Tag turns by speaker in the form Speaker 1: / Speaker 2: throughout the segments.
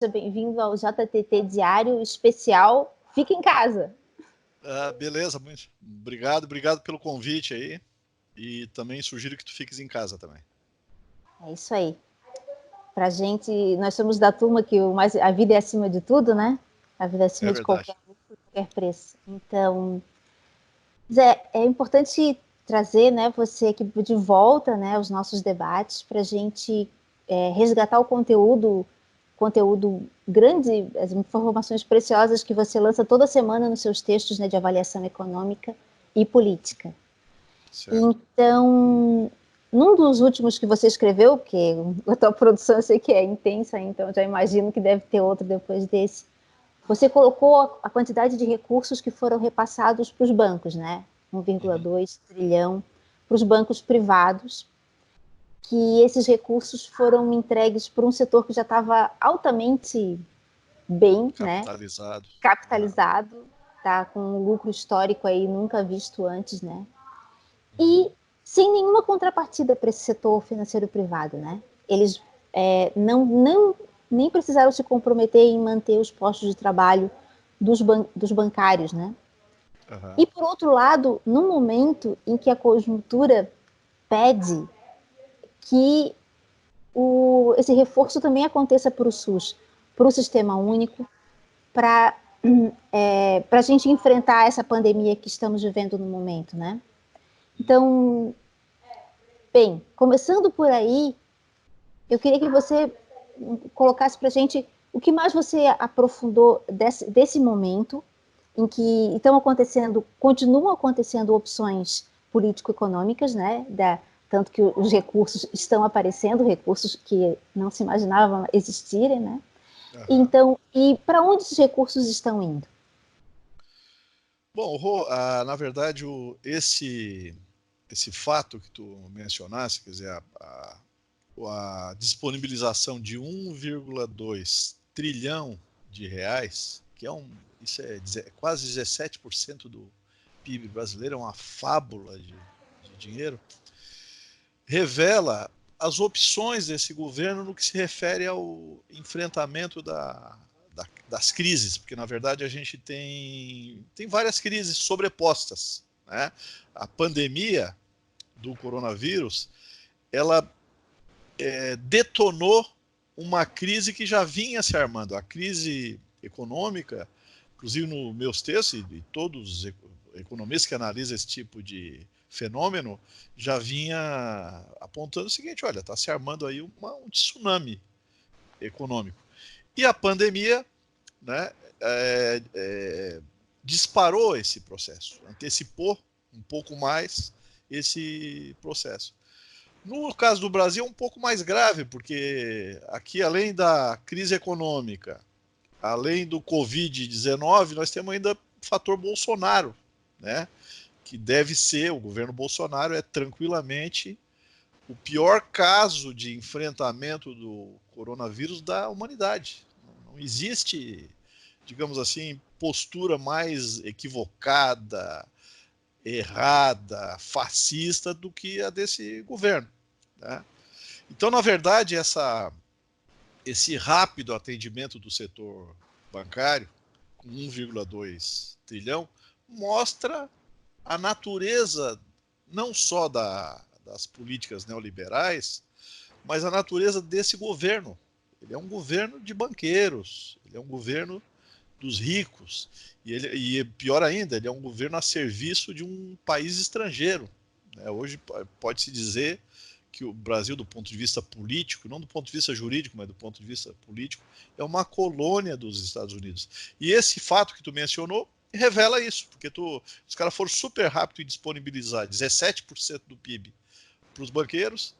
Speaker 1: seja bem-vindo ao JTT Diário Especial Fica em Casa.
Speaker 2: Beleza, muito obrigado pelo convite aí. E também sugiro que tu fiques em casa também.
Speaker 1: É isso aí. Pra gente, nós somos da turma que a vida é acima de tudo, né? A vida é acima de qualquer preço. Então, Zé, é importante trazer, né, você aqui de volta, né, os nossos debates para a gente resgatar o conteúdo grande, as informações preciosas que você lança toda semana nos seus textos, né, de avaliação econômica e política. Certo. Então, num dos últimos que você escreveu, porque a tua produção eu sei que é intensa, então já imagino que deve ter outro depois desse, você colocou a quantidade de recursos que foram repassados para os bancos, né? 1,2 trilhão para os bancos privados, que esses recursos foram entregues por um setor que já estava altamente bem,
Speaker 2: capitalizado,
Speaker 1: né? Capitalizado, tá com um lucro histórico aí nunca visto antes, né? E sem nenhuma contrapartida para esse setor financeiro privado, né? Eles nem precisaram se comprometer em manter os postos de trabalho dos bancários, né? Uhum. E, por outro lado, no momento em que a conjuntura pede que esse reforço também aconteça para o SUS, para o Sistema Único, para a gente enfrentar essa pandemia que estamos vivendo no momento, né? Então, bem, começando por aí, eu queria que você colocasse para a gente o que mais você aprofundou desse momento em que continuam acontecendo opções político-econômicas, né? Tanto que os recursos estão aparecendo, recursos que não se imaginavam existirem, né? Uhum. Então, e para onde esses recursos estão indo?
Speaker 2: Bom, Rô, na verdade, esse fato que tu mencionaste, quer dizer, a disponibilização de 1,2 trilhão de reais, que isso é quase 17% do PIB brasileiro, é uma fábula de dinheiro, revela as opções desse governo no que se refere ao enfrentamento das crises, porque na verdade a gente tem várias crises sobrepostas, né? A pandemia do coronavírus, ela detonou uma crise que já vinha se armando. A crise econômica, inclusive nos meus textos, e todos os economistas que analisam esse tipo de fenômeno, já vinha apontando o seguinte: olha, está se armando aí um tsunami econômico. E a pandemia, né, disparou esse processo, antecipou um pouco mais esse processo. No caso do Brasil é um pouco mais grave, porque aqui, além da crise econômica, além do Covid-19, nós temos ainda o fator Bolsonaro, né? Que deve ser, o governo Bolsonaro é tranquilamente o pior caso de enfrentamento do coronavírus da humanidade. Não existe, digamos assim, postura mais equivocada, errada, fascista do que a desse governo, né? Então, na verdade, esse rápido atendimento do setor bancário, com 1,2 trilhão, mostra a natureza não só das políticas neoliberais, mas a natureza desse governo. Ele é um governo de banqueiros, ele é um governo dos ricos, e pior ainda, ele é um governo a serviço de um país estrangeiro. Hoje pode-se dizer que o Brasil, do ponto de vista político, não do ponto de vista jurídico, mas do ponto de vista político, é uma colônia dos Estados Unidos. E esse fato que tu mencionou revela isso, porque os caras foram super rápidos em disponibilizar 17% do PIB para os banqueiros,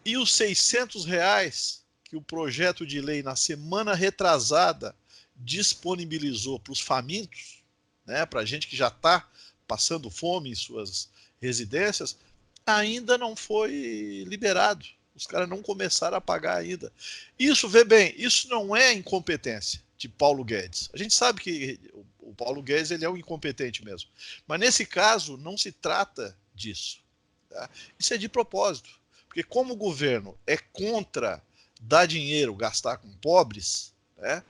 Speaker 2: e os R$600 que o projeto de lei, na semana retrasada, disponibilizou para os famintos, né, para a gente que já está passando fome em suas residências, ainda não foi liberado. Os caras não começaram a pagar ainda. Isso, vê bem, isso não é incompetência de Paulo Guedes. A gente sabe que o Paulo Guedes ele é um incompetente mesmo. Mas nesse caso não se trata disso. Tá? Isso é de propósito. Porque como o governo é contra dar dinheiro, gastar com pobres, né?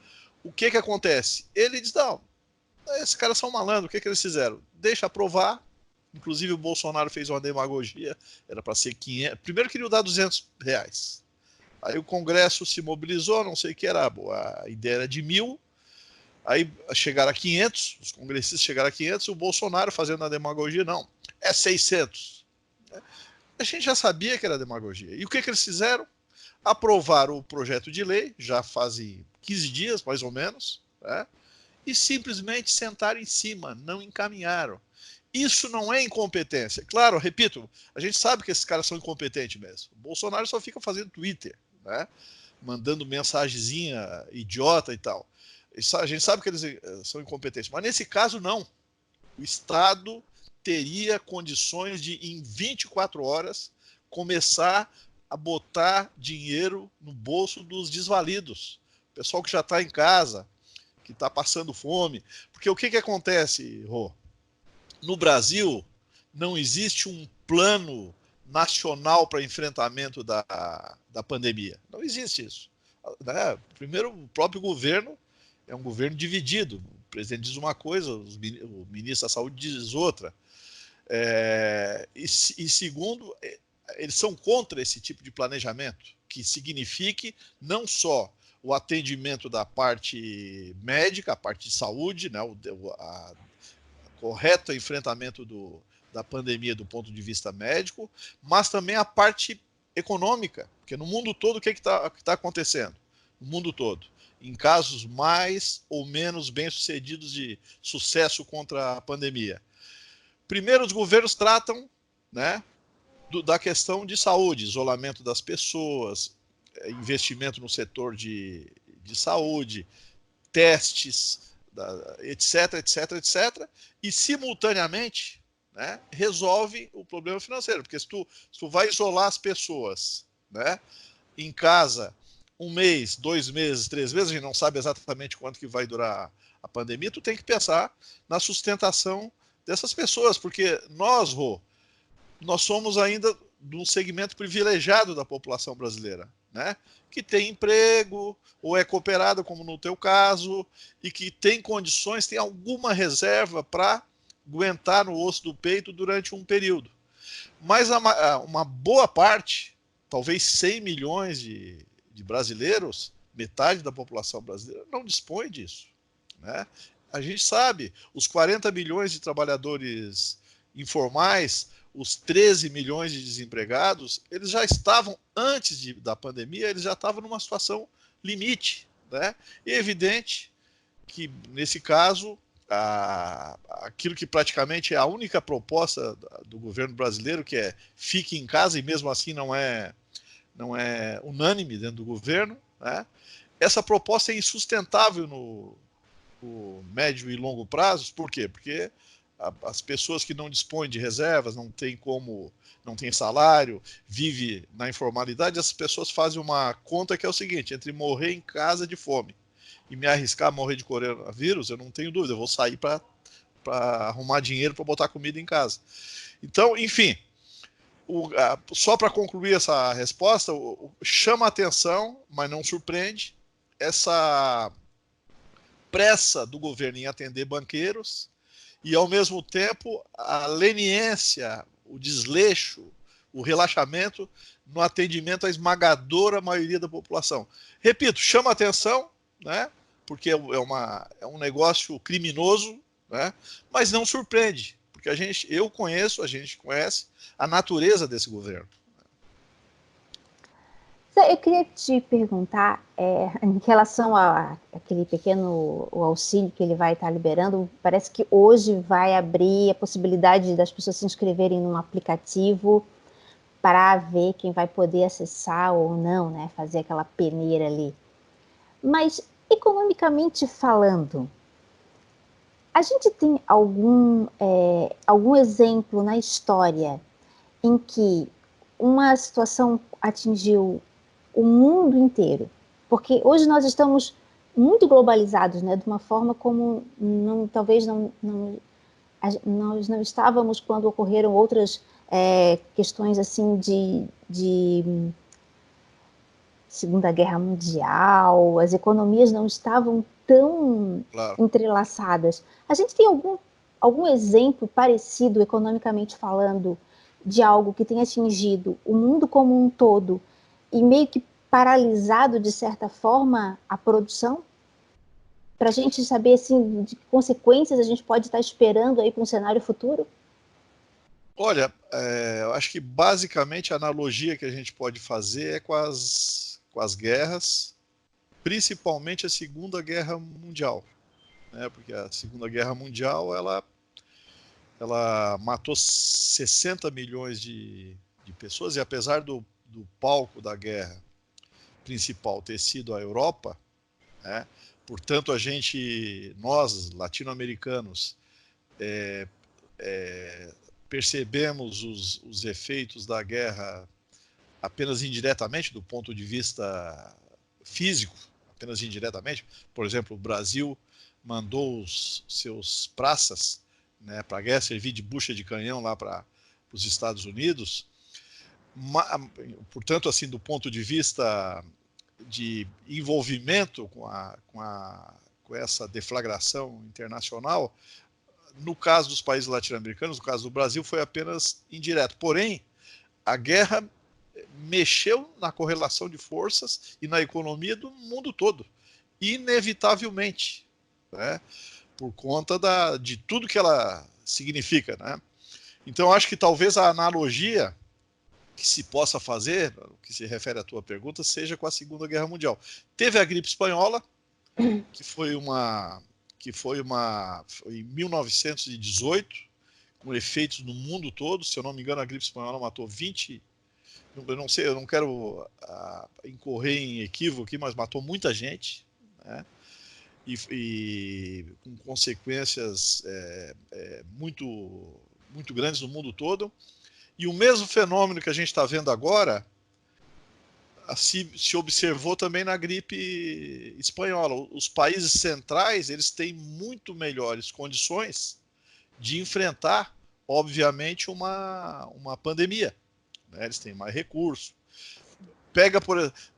Speaker 2: O que acontece? Ele diz, não, esses caras são malandros, o que eles fizeram? Deixa aprovar, inclusive o Bolsonaro fez uma demagogia, era para ser 500, primeiro queriam dar R$200, aí o Congresso se mobilizou, não sei o que era, a ideia era de 1.000, aí chegaram a 500, os congressistas chegaram a 500, e o Bolsonaro fazendo a demagogia, não, é 600. A gente já sabia que era demagogia. E o que eles fizeram? Aprovaram o projeto de lei, já fazem 15 dias, mais ou menos, né? E simplesmente sentaram em cima, não encaminharam. Isso não é incompetência. Claro, repito, a gente sabe que esses caras são incompetentes mesmo. O Bolsonaro só fica fazendo Twitter, né? Mandando mensagenzinha idiota e tal. A gente sabe que eles são incompetentes, mas nesse caso não. O Estado teria condições de, em 24 horas, começar a botar dinheiro no bolso dos desvalidos. O pessoal que já está em casa, que está passando fome. Porque o que acontece, Rô? No Brasil, não existe um plano nacional para enfrentamento da pandemia. Não existe isso. Né? Primeiro, o próprio governo é um governo dividido. O presidente diz uma coisa, o ministro da Saúde diz outra. E segundo, eles são contra esse tipo de planejamento, que signifique não só o atendimento da parte médica, a parte de saúde, né, a correto enfrentamento da pandemia do ponto de vista médico, mas também a parte econômica, porque no mundo todo o que está acontecendo? No mundo todo, em casos mais ou menos bem-sucedidos de sucesso contra a pandemia. Primeiro, os governos tratam, né, da questão de saúde, isolamento das pessoas, investimento no setor de saúde, testes, etc, etc, etc, e simultaneamente, né, resolve o problema financeiro, porque se tu vai isolar as pessoas, né, em casa 1 mês, 2 meses, 3 meses, a gente não sabe exatamente quanto que vai durar a pandemia, tu tem que pensar na sustentação dessas pessoas, porque nós somos ainda de um segmento privilegiado da população brasileira, né? Que tem emprego, ou é cooperado, como no teu caso, e que tem condições, tem alguma reserva para aguentar no osso do peito durante um período. Mas uma boa parte, talvez 100 milhões de brasileiros, metade da população brasileira, não dispõe disso, né? A gente sabe, os 40 milhões de trabalhadores informais, os 13 milhões de desempregados, eles já estavam, antes da pandemia, eles já estavam numa situação limite, né? E é evidente que, nesse caso, aquilo que praticamente é a única proposta do governo brasileiro, que é fique em casa, e mesmo assim não é unânime dentro do governo, né? Essa proposta é insustentável no médio e longo prazos. Por quê? Porque as pessoas que não dispõem de reservas, não tem salário, vive na informalidade, essas pessoas fazem uma conta que é o seguinte: entre morrer em casa de fome e me arriscar a morrer de coronavírus, eu não tenho dúvida, eu vou sair para arrumar dinheiro para botar comida em casa. Então, enfim, só para concluir essa resposta, chama a atenção, mas não surpreende, essa pressa do governo em atender banqueiros e, ao mesmo tempo, a leniência, o desleixo, o relaxamento no atendimento à esmagadora maioria da população. Repito, chama atenção, né? Porque é um negócio criminoso, né? Mas não surpreende, porque a gente conhece a natureza desse governo.
Speaker 1: Eu queria te perguntar, em relação àquele pequeno auxílio que ele vai estar liberando, parece que hoje vai abrir a possibilidade das pessoas se inscreverem num aplicativo para ver quem vai poder acessar ou não, né, fazer aquela peneira ali. Mas, economicamente falando, a gente tem algum exemplo na história em que uma situação atingiu o mundo inteiro? Porque hoje nós estamos muito globalizados, né, de uma forma como talvez nós não estávamos quando ocorreram outras questões assim de Segunda Guerra Mundial, as economias não estavam tão entrelaçadas. A gente tem algum exemplo parecido, economicamente falando, de algo que tenha atingido o mundo como um todo e meio que paralisado, de certa forma, a produção? Para a gente saber assim, de que consequências a gente pode estar esperando aí para um cenário futuro?
Speaker 2: Olha, eu acho que basicamente a analogia que a gente pode fazer é com as guerras, principalmente a Segunda Guerra Mundial, né? Porque a Segunda Guerra Mundial ela matou 60 milhões de pessoas, e apesar do palco da guerra principal ter sido a Europa, né? Portanto, nós latino-americanos, percebemos os efeitos da guerra apenas indiretamente, do ponto de vista físico, apenas indiretamente. Por exemplo, o Brasil mandou os seus praças, né, para a guerra, servir de bucha de canhão lá para os Estados Unidos. Portanto, assim, do ponto de vista de envolvimento com essa deflagração internacional, no caso dos países latino-americanos, no caso do Brasil, foi apenas indireto. Porém, a guerra mexeu na correlação de forças e na economia do mundo todo, inevitavelmente, né? Por conta de tudo que ela significa, né? Então, acho que talvez a analogia que se possa fazer, o que se refere à tua pergunta, seja com a Segunda Guerra Mundial. Teve a gripe espanhola, que foi em 1918, com efeitos no mundo todo. Se eu não me engano, a gripe espanhola matou 20, eu não sei, eu não quero incorrer em equívoco aqui, mas matou muita gente, né? E com consequências muito, muito grandes no mundo todo. E o mesmo fenômeno que a gente está vendo agora se observou também na gripe espanhola. Os países centrais, eles têm muito melhores condições de enfrentar, obviamente, uma pandemia, né? Eles têm mais recursos.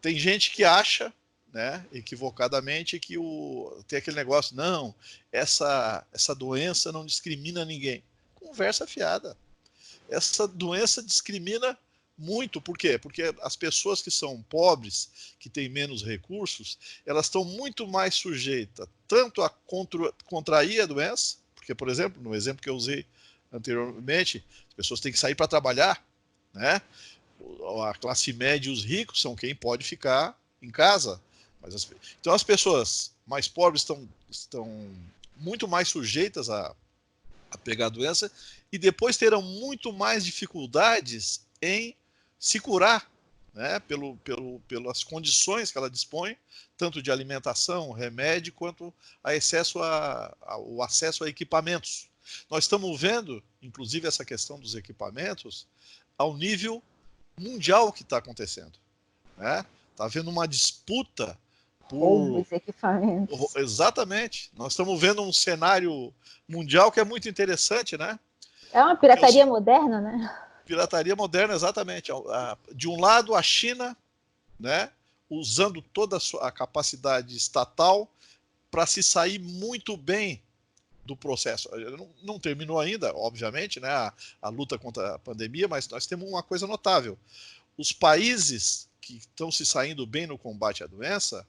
Speaker 2: Tem gente que acha, né, equivocadamente, que tem aquele negócio, não, essa doença não discrimina ninguém. Conversa fiada. Essa doença discrimina muito. Por quê? Porque as pessoas que são pobres, que têm menos recursos, elas estão muito mais sujeitas tanto a contrair a doença, porque, por exemplo, no exemplo que eu usei anteriormente, as pessoas têm que sair para trabalhar, né? A classe média e os ricos são quem pode ficar em casa. Então as pessoas mais pobres estão muito mais sujeitas a pegar a doença e depois terão muito mais dificuldades em se curar, né, pelas condições que ela dispõe, tanto de alimentação, remédio, quanto o acesso a equipamentos. Nós estamos vendo, inclusive, essa questão dos equipamentos ao nível mundial que está acontecendo, né? Está havendo uma disputa
Speaker 1: por equipamentos.
Speaker 2: Exatamente. Nós estamos vendo um cenário mundial que é muito interessante, né?
Speaker 1: É uma pirataria moderna, né?
Speaker 2: Pirataria moderna, exatamente. De um lado, a China, né, usando toda a capacidade estatal para se sair muito bem do processo. Não terminou ainda, obviamente, né, a luta contra a pandemia, mas nós temos uma coisa notável. Os países que estão se saindo bem no combate à doença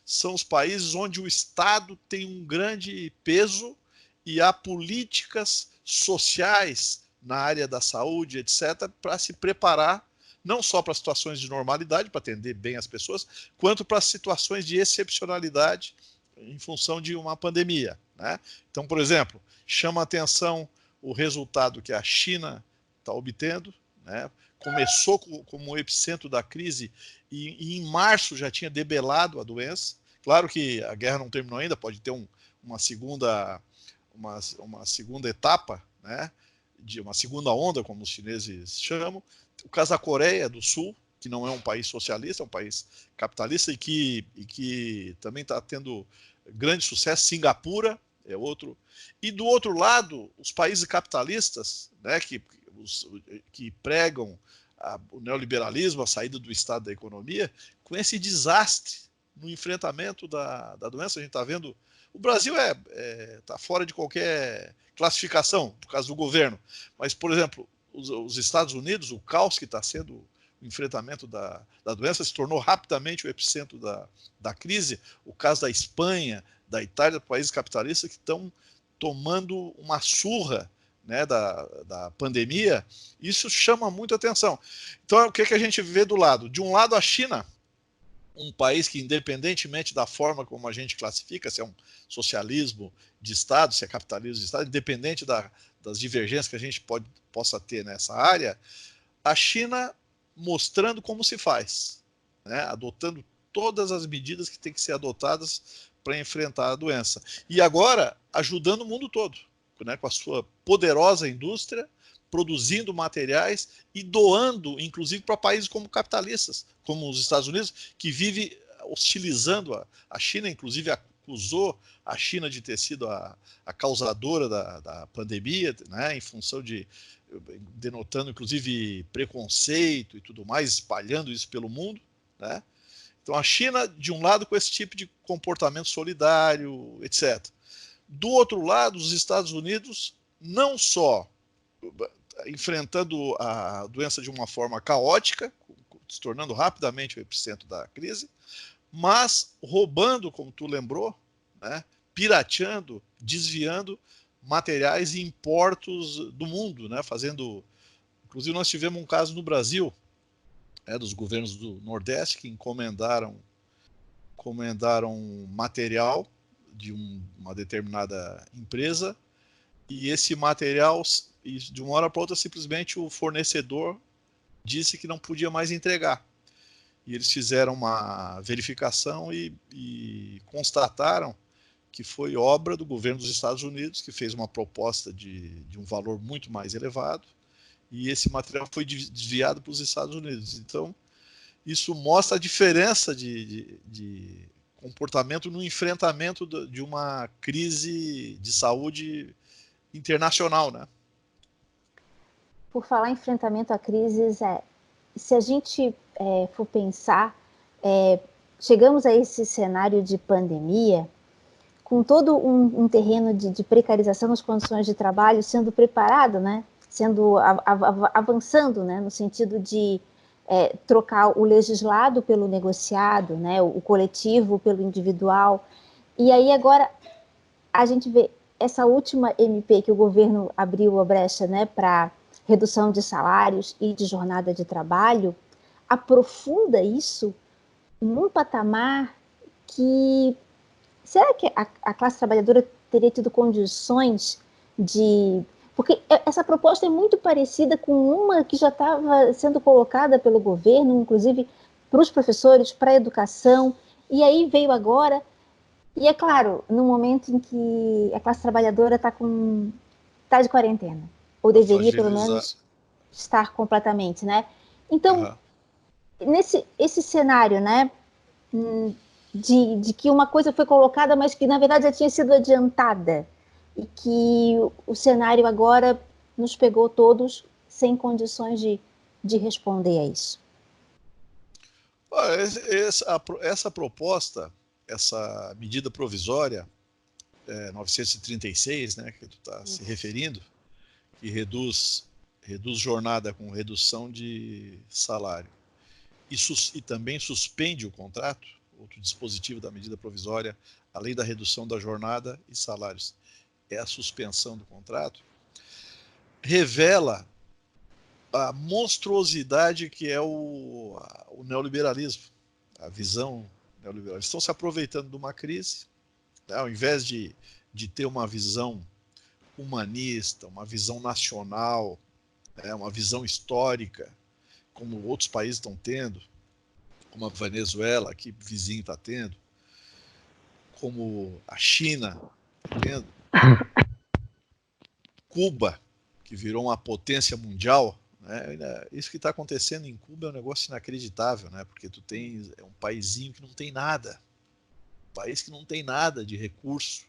Speaker 2: são os países onde o Estado tem um grande peso e há políticas sociais na área da saúde, etc., para se preparar não só para situações de normalidade, para atender bem as pessoas, quanto para situações de excepcionalidade em função de uma pandemia, né? Então, por exemplo, chama a atenção o resultado que a China está obtendo, né? Começou como epicentro da crise e em março já tinha debelado a doença. Claro que a guerra não terminou ainda, pode ter uma segunda etapa, né? De uma segunda onda, como os chineses chamam. O caso da Coreia do Sul, que não é um país socialista, é um país capitalista e que também está tendo grande sucesso. Singapura é outro. E do outro lado, os países capitalistas, né, que pregam o neoliberalismo, a saída do Estado da economia, com esse desastre no enfrentamento da doença. A gente está vendo, o Brasil está fora de qualquer classificação por causa do governo, mas, por exemplo, os Estados Unidos, o caos que está sendo o enfrentamento da doença, se tornou rapidamente o epicentro da crise. O caso da Espanha, da Itália, países capitalistas que estão tomando uma surra, né, da pandemia. Isso chama muito atenção. Então, o que a gente vê do lado? De um lado, a China, um país que, independentemente da forma como a gente classifica, se é um socialismo de Estado, se é capitalismo de Estado, independente das divergências que a gente possa ter nessa área, a China mostrando como se faz, né, adotando todas as medidas que têm que ser adotadas para enfrentar a doença. E agora, ajudando o mundo todo, né, com a sua poderosa indústria, produzindo materiais e doando, inclusive, para países como capitalistas, como os Estados Unidos, que vive hostilizando a China, inclusive acusou a China de ter sido a causadora da pandemia, né, em função de, denotando, inclusive, preconceito e tudo mais, espalhando isso pelo mundo, né? Então, a China, de um lado, com esse tipo de comportamento solidário, etc. Do outro lado, os Estados Unidos, não só enfrentando a doença de uma forma caótica, se tornando rapidamente o epicentro da crise, mas roubando, como tu lembrou, né, pirateando, desviando materiais em portos do mundo, né, fazendo... Inclusive, nós tivemos um caso no Brasil, dos governos do Nordeste que encomendaram material de uma determinada empresa, e esse material, de uma hora para outra, simplesmente o fornecedor disse que não podia mais entregar. E eles fizeram uma verificação e constataram que foi obra do governo dos Estados Unidos, que fez uma proposta de um valor muito mais elevado, e esse material foi desviado para os Estados Unidos. Então, isso mostra a diferença de comportamento no enfrentamento de uma crise de saúde internacional, né?
Speaker 1: Por falar em enfrentamento a crises, se a gente for pensar, chegamos a esse cenário de pandemia com todo um terreno de precarização das condições de trabalho sendo preparado, né? Sendo avançando, né? No sentido de trocar o legislado pelo negociado, né? O coletivo pelo individual. E aí agora a gente vê essa última MP que o governo abriu a brecha, né, para redução de salários e de jornada de trabalho, aprofunda isso num patamar que... Será que a classe trabalhadora teria tido condições de... Porque essa proposta é muito parecida com uma que já estava sendo colocada pelo governo, inclusive para os professores, para a educação, e aí veio agora... E é claro, no momento em que a classe trabalhadora está de quarentena, ou deveria pelo menos estar completamente, né? Então, esse cenário, né, de que uma coisa foi colocada, mas que na verdade já tinha sido adiantada, e que o cenário agora nos pegou todos sem condições de responder a isso.
Speaker 2: Essa proposta, essa medida provisória 936, né, que tu está se referindo, que reduz jornada com redução de salário e também suspende o contrato, outro dispositivo da medida provisória, além da redução da jornada e salários, é a suspensão do contrato, revela a monstruosidade que é o neoliberalismo, a visão neoliberal. Eles estão se aproveitando de uma crise, né, ao invés de ter uma visão humanista, uma visão nacional, né, uma visão histórica, como outros países estão tendo, como a Venezuela, aqui vizinho está tendo, como a China está tendo, Cuba, que virou uma potência mundial, né? Isso que está acontecendo em Cuba é um negócio inacreditável, né? Porque é um paizinho que não tem nada, um país que não tem nada de recurso,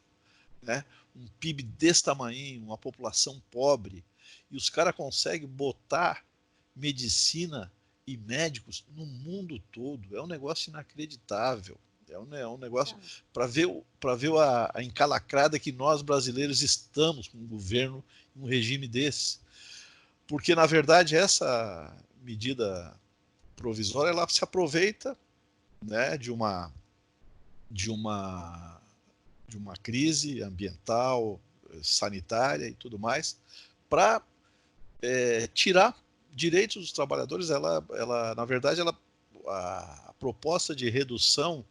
Speaker 2: né? Um PIB desse tamanho, uma população pobre, e os caras conseguem botar medicina e médicos no mundo todo. É um negócio inacreditável. É um negócio para ver a encalacrada que nós brasileiros estamos com um governo, um regime desse. Porque, na verdade, essa medida provisória ela se aproveita, né, de uma crise ambiental, sanitária e tudo mais, para tirar direitos dos trabalhadores. Na verdade, a proposta de redução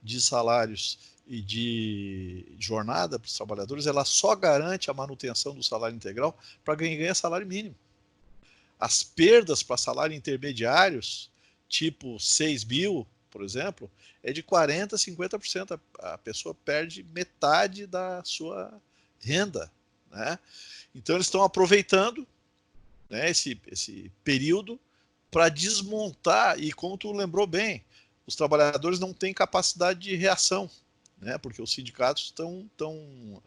Speaker 2: de salários e de jornada para os trabalhadores, ela só garante a manutenção do salário integral para quem ganha salário mínimo. As perdas para salário intermediários, tipo 6 mil, por exemplo, é de 40% a 50%. A pessoa perde metade da sua renda, né? Então eles estão aproveitando, né, esse período para desmontar, e como tu lembrou bem, os trabalhadores não têm capacidade de reação, né, porque os sindicatos estão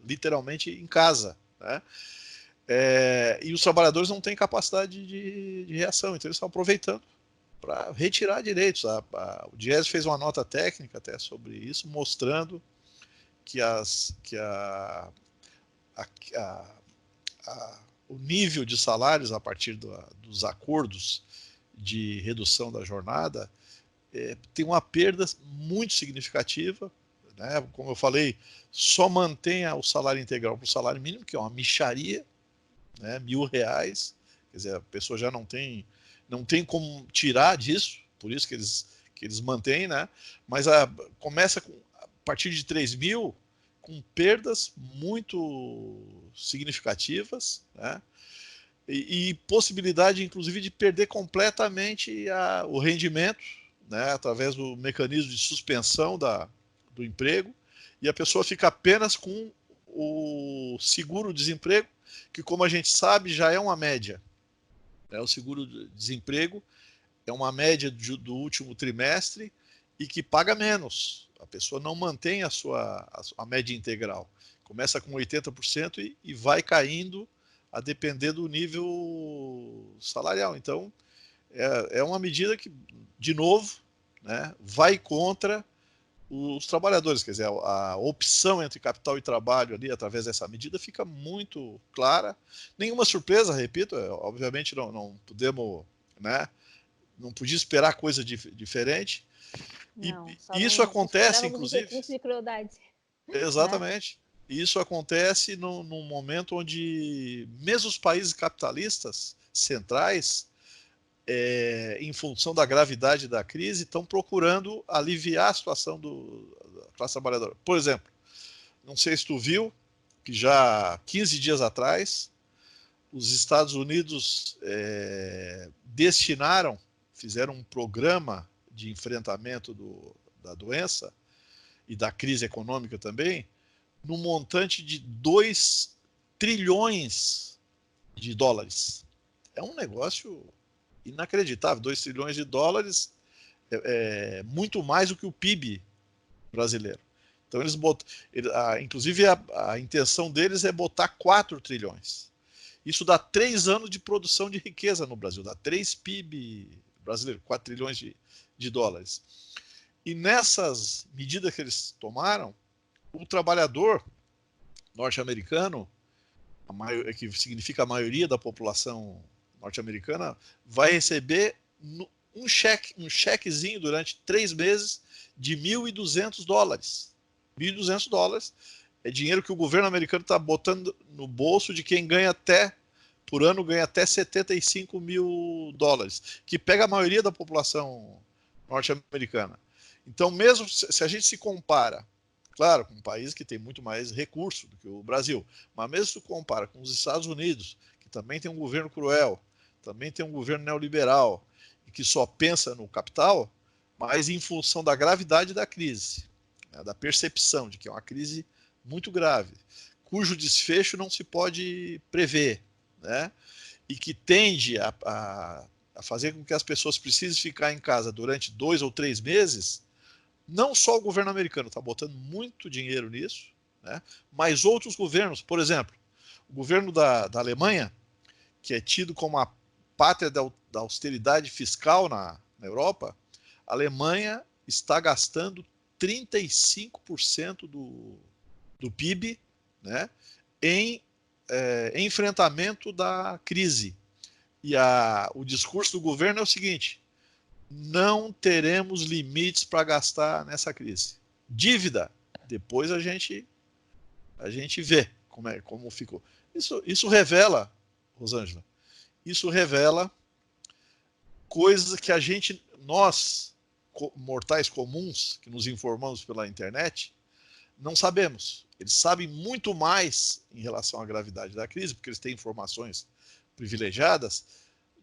Speaker 2: literalmente em casa, né? E os trabalhadores não têm capacidade de reação, então eles estão aproveitando para retirar direitos. O Diese fez uma nota técnica até sobre isso, mostrando que o nível de salários a partir dos acordos de redução da jornada tem uma perda muito significativa, né? Como eu falei, só mantém o salário integral para o salário mínimo, que é uma mixaria, né? R$1.000, quer dizer, a pessoa já não tem como tirar disso, por isso que eles mantêm, né? Mas começa a partir de 3 mil, com perdas muito significativas, né? E possibilidade, inclusive, de perder completamente o rendimento, né? Através do mecanismo de suspensão do emprego, e a pessoa fica apenas com seguro-desemprego, que, como a gente sabe, já é uma média. O seguro-desemprego é uma média do último trimestre e que paga menos. A pessoa não mantém a média integral. Começa com 80% e vai caindo a depender do nível salarial. Então, é uma medida que, de novo, né, vai contra os trabalhadores. Quer dizer, a opção entre capital e trabalho ali, através dessa medida, fica muito clara. Nenhuma surpresa, repito, obviamente não podemos, né, não podia esperar coisa diferente.
Speaker 1: Não,
Speaker 2: e isso acontece, inclusive...
Speaker 1: recursos de crueldade.
Speaker 2: Exatamente. Né? Isso acontece num momento onde mesmo os países capitalistas centrais, em função da gravidade da crise, estão procurando aliviar a situação da classe trabalhadora. Por exemplo, não sei se tu viu, que já 15 dias atrás, os Estados Unidos fizeram um programa de enfrentamento da doença e da crise econômica também, num montante de 2 trilhões de dólares. É um negócio inacreditável. 2 trilhões de dólares é muito mais do que o PIB brasileiro. Então inclusive a intenção deles é botar 4 trilhões. Isso dá 3 anos de produção de riqueza no Brasil, dá 3 PIB brasileiro, 4 trilhões de dólares. E nessas medidas que eles tomaram, o trabalhador norte-americano, que significa a maioria da população norte-americana, vai receber um chequezinho durante 3 meses de $1.200. $1.200 é dinheiro que o governo americano está botando no bolso de quem por ano ganha até $75 mil, que pega a maioria da população norte-americana. Então, mesmo se a gente se compara, claro, com um país que tem muito mais recurso do que o Brasil, mas mesmo se compara com os Estados Unidos, que também tem um governo cruel, também tem um governo neoliberal, e que só pensa no capital, mas em função da gravidade da crise, né, da percepção de que é uma crise muito grave, cujo desfecho não se pode prever, né, e que tende a fazer com que as pessoas precisem ficar em casa durante 2 ou 3 meses, não só o governo americano está botando muito dinheiro nisso, né, mas outros governos, por exemplo, o governo da Alemanha, que é tido como a pátria da austeridade fiscal na Europa, a Alemanha está gastando 35% do PIB, né, em enfrentamento da crise. E o discurso do governo é o seguinte: não teremos limites para gastar nessa crise. Dívida, depois a gente vê como ficou. Isso revela, Rosângela, isso revela coisas que nós, mortais comuns, que nos informamos pela internet, não sabemos. Eles sabem muito mais em relação à gravidade da crise, porque eles têm informações privilegiadas,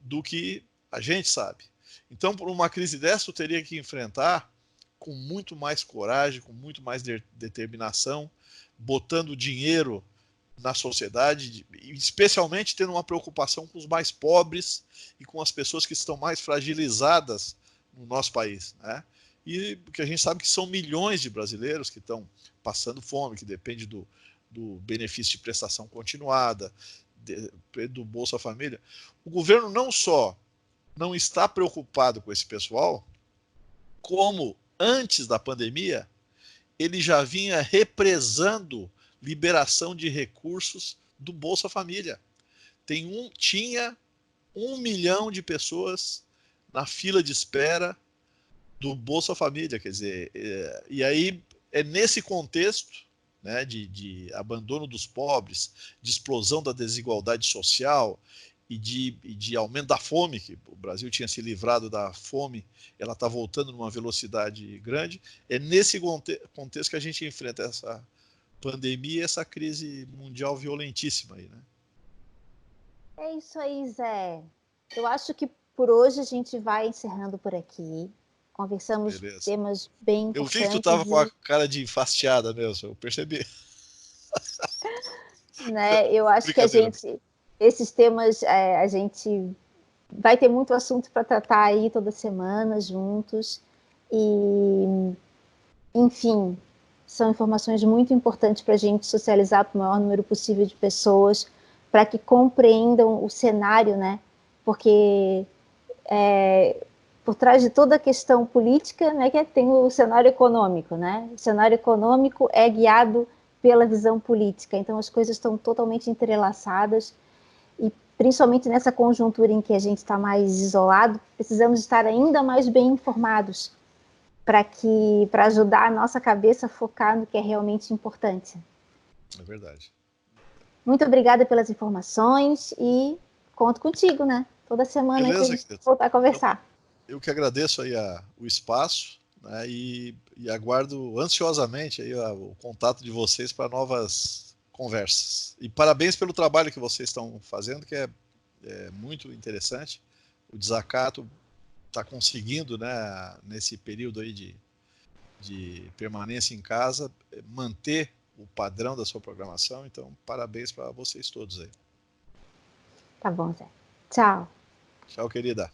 Speaker 2: do que a gente sabe. Então, por uma crise dessa, eu teria que enfrentar com muito mais coragem, com muito mais determinação, botando dinheiro na sociedade, especialmente tendo uma preocupação com os mais pobres e com as pessoas que estão mais fragilizadas no nosso país, né? E que a gente sabe que são milhões de brasileiros que estão passando fome, que depende do benefício de prestação continuada, do Bolsa Família. O governo não só não está preocupado com esse pessoal, como antes da pandemia, ele já vinha represando liberação de recursos do Bolsa Família. Tinha 1 milhão de pessoas na fila de espera do Bolsa Família, quer dizer, e aí é nesse contexto, né, de abandono dos pobres, de explosão da desigualdade social e de aumento da fome, que o Brasil tinha se livrado da fome, ela está voltando numa velocidade grande, é nesse contexto que a gente enfrenta essa pandemia, essa crise mundial violentíssima aí, né?
Speaker 1: É isso aí, Zé. Eu acho que por hoje a gente vai encerrando por aqui. Conversamos temas bem importantes.
Speaker 2: Eu vi que tu estava com a cara de enfastiada mesmo, eu percebi.
Speaker 1: Né? Eu acho que esses temas, a gente vai ter muito assunto para tratar aí toda semana juntos. E, enfim, são informações muito importantes para a gente socializar para o maior número possível de pessoas, para que compreendam o cenário, né? Porque por trás de toda a questão política, né, que tem o cenário econômico, né? O cenário econômico é guiado pela visão política, então as coisas estão totalmente entrelaçadas e principalmente nessa conjuntura em que a gente está mais isolado, precisamos estar ainda mais bem informados para ajudar a nossa cabeça a focar no que é realmente importante.
Speaker 2: É verdade.
Speaker 1: Muito obrigada pelas informações e conto contigo, né? Toda semana aí para a gente voltar a conversar.
Speaker 2: Eu que agradeço aí o espaço, né, e aguardo ansiosamente aí o contato de vocês para novas conversas. E parabéns pelo trabalho que vocês estão fazendo, que é muito interessante. O Desacato está conseguindo, né, nesse período aí de permanência em casa, manter o padrão da sua programação. Então, parabéns para vocês todos aí.
Speaker 1: Tá bom, Zé. Tchau.
Speaker 2: Tchau, querida.